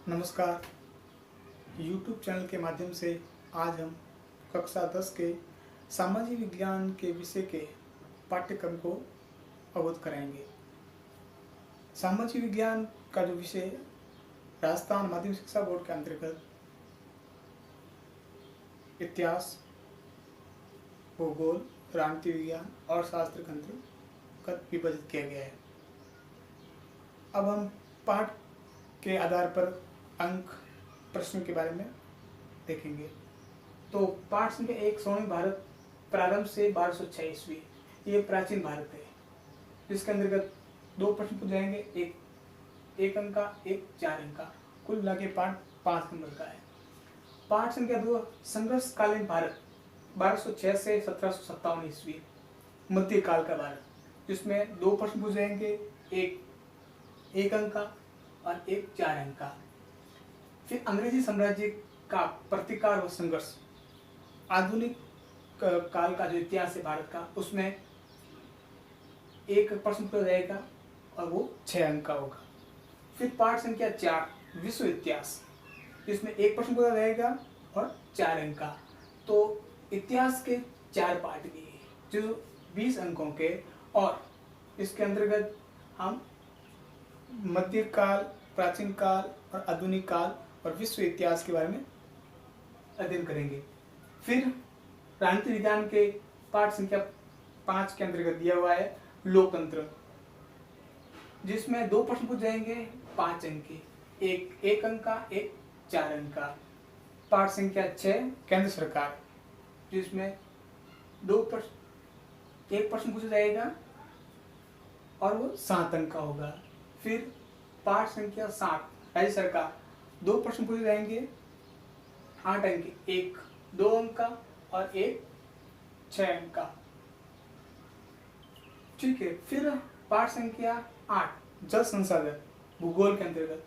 नमस्कार। YouTube channel के माध्यम से आज हम कक्षा 10 के सामाजिक विज्ञान के विषय के पाठ्यक्रम को अवगत कराएंगे। सामाजिक विज्ञान का जो विषय राजस्थान माध्यमिक शिक्षा बोर्ड के अंतर्गत इतिहास, भूगोल, राजनीति विज्ञान और शास्त्र के अंतर्गत विभाजित किया गया है। अब हम पाठ के आधार पर अंक प्रश्न के बारे में देखेंगे। तो पाठ संख्या 1 स्वर्णिम भारत प्रारंभ से 1206 ईस्वी, ये प्राचीन भारत है, जिसके अंतर्गत 2 प्रश्न पूछे जाएंगे, एक अंक का, एक 4 अंक का। कुल मिला के पाठ 5 नंबर का है। पाठ संख्या 2 संघर्षकालीन भारत 1206 से 1757 ईस्वी, मध्यकाल का भारत, जिसमें 2 प्रश्न पूछे जाएंगे, एक अंक का और एक 4 अंक का। फिर अंग्रेजी साम्राज्य का प्रतिकार व संघर्ष, आधुनिक काल का जो इतिहास है भारत का, उसमें एक प्रश्न पूछा जाएगा और वो 6 अंक का होगा। फिर पाठ संख्या 4 विश्व इतिहास, इसमें एक प्रश्न पूछा जाएगा और 4 अंक का। तो इतिहास के 4 पाठ भी है जो 20 अंकों के, और इसके अंतर्गत हम मध्यकाल, प्राचीन काल और आधुनिक काल और विश्व इतिहास के बारे में अध्ययन करेंगे। फिर राजनीति विज्ञान के पाठ संख्या 5 के अंतर्गत दिया हुआ है लोकतंत्र, जिसमें 2 प्रश्न पूछे जाएंगे 5 अंक के, एक अंक का, एक 4 अंक का। पाठ संख्या 6 केंद्र सरकार, जिसमें एक प्रश्न पूछा जाएगा और वो 7 अंक का होगा। फिर पाठ संख्या 7 राज्य सरकार, 2 प्रश्न पूछे जाएंगे, 8 अंक के, एक 2 अंक का और एक 6 अंक का। ठीक है। फिर पाठ संख्या 8 जल संसाधन भूगोल के अंतर्गत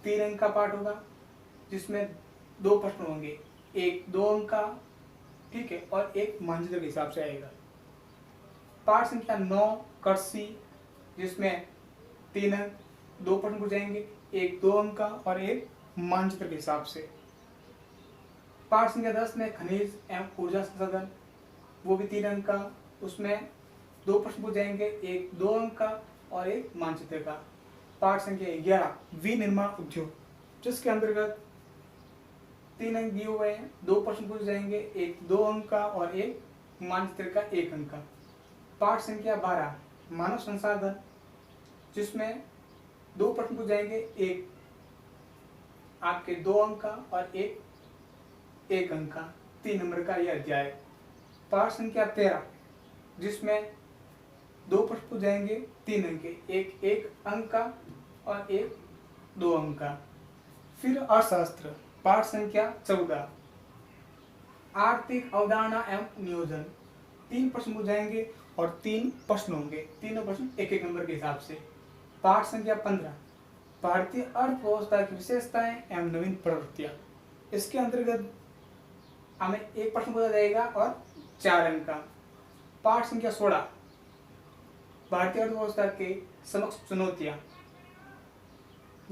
3 अंक का पाठ होगा, जिसमें 2 प्रश्न होंगे, एक 2 अंक का, ठीक है, और एक मानचित्र के हिसाब से आएगा। पाठ संख्या 9 कृषि, जिसमें 3 अंक, 2 प्रश्न पूछे जाएंगे, एक 2 अंक का और एक मानचित्र के हिसाब से। पाठ संख्या 10 में खनिज एवं ऊर्जा संसाधन, वो भी 3 अंक का, उसमें 2 प्रश्न पूछे जाएंगे, एक 2 अंक का और एक मानचित्र का। पाठ संख्या 11 विनिर्माण उद्योग, जिसके अंतर्गत 3 अंक दिए हुए हैं, 2 प्रश्न पूछे जाएंगे, एक 2 अंक का और एक मानचित्र का 1 अंक का। पाठ संख्या 12 मानव संसाधन, जिसमें 2 प्रश्न पूछे जाएंगे, एक आपके 2 अंक का और एक अंक का। 3 नंबर का यह अध्याय। पाठ संख्या 13, जिसमें 2 प्रश्न पूछे जाएंगे, 3 अंक के, एक अंक का और एक 2 अंक का। फिर अर्थशास्त्र, पाठ संख्या 14 आर्थिक अवधारणा एवं नियोजन, 3 प्रश्न पूछे जाएंगे और 3 प्रश्न होंगे, तीनों प्रश्न एक नंबर के हिसाब से। पाठ संख्या 15 भारतीय अर्थव्यवस्था की विशेषताएं एवं नवीन प्रवृत्तियां, इसके अंतर्गत हमें एक प्रश्न पूछा जाएगा और 4 अंक का। पाठ संख्या 16 भारतीय अर्थव्यवस्था के समक्ष चुनौतियां,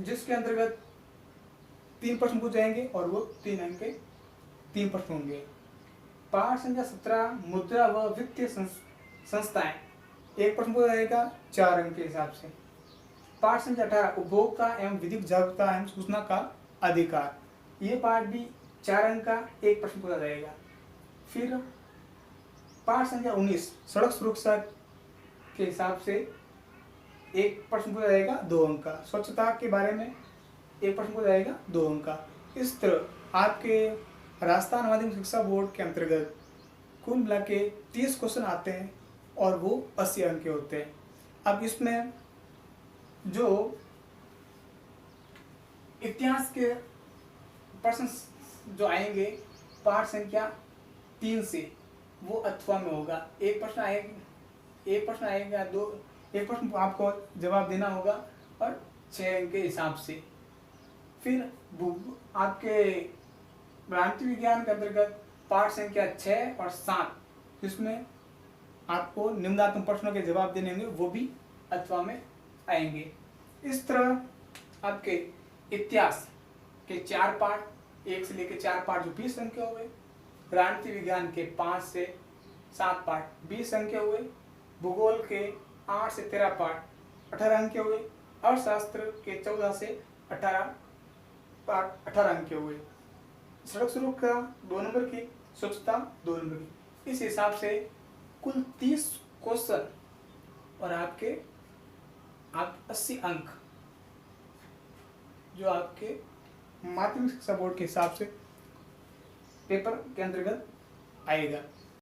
जिसके अंतर्गत 3 प्रश्न पूछे जाएंगे और वो 3 अंक के 3 प्रश्न होंगे। पाठ संख्या 17 मुद्रा व वित्तीय संस्थाएं, एक प्रश्न पूछा जाएगा 4 अंक के हिसाब से। पाठ संख्या 18 उपभोक्ता एवं विधिक जागरूकता एवं सूचना का अधिकार, ये पाठ भी 4 अंक का, एक प्रश्न पूछा जाएगा। फिर पाठ संख्या 19 सड़क सुरक्षा के हिसाब से एक प्रश्न पूछा जाएगा, 2 अंक का। स्वच्छता के बारे में एक प्रश्न पूछा जाएगा, 2 अंक का। इस तरह आपके राजस्थान माध्यमिक शिक्षा बोर्ड के अंतर्गत कुल मिला के 30 क्वेश्चन आते हैं और वो 80 अंक के होते हैं। अब इसमें जो इतिहास के प्रश्न जो आएंगे पाठ संख्या 3 से, वो अथवा में होगा। एक प्रश्न आएगा, एक प्रश्न आपको जवाब देना होगा और 6 अंक के हिसाब से। फिर आपके राजनीति विज्ञान के अंतर्गत पाठ संख्या 6 और 7, जिसमें आपको निम्नात्मक प्रश्नों के जवाब देने होंगे, वो भी अथवा में आएंगे। इस तरह आपके इतिहास के 4 पार्ट, 1 से लेकर 4 पार्ट जो 20 अंक के हुए। राजनीति विज्ञान के 5 से 7 पार्ट 20 अंक के हुए। भूगोल के 8 से 13 पार्ट 18 अंक के हुए। अर्थशास्त्र के 14 से 18 पार्ट 18 अंक के हुए। सड़क सुरक्षा 2 नंबर की, स्वच्छता 2 नंबर की। इस हिसाब से कुल 30 क्वेश्चन और आपके 80 अंक जो आपके माध्यमिक शिक्षा बोर्ड के हिसाब से पेपर के अंतर्गत आएगा।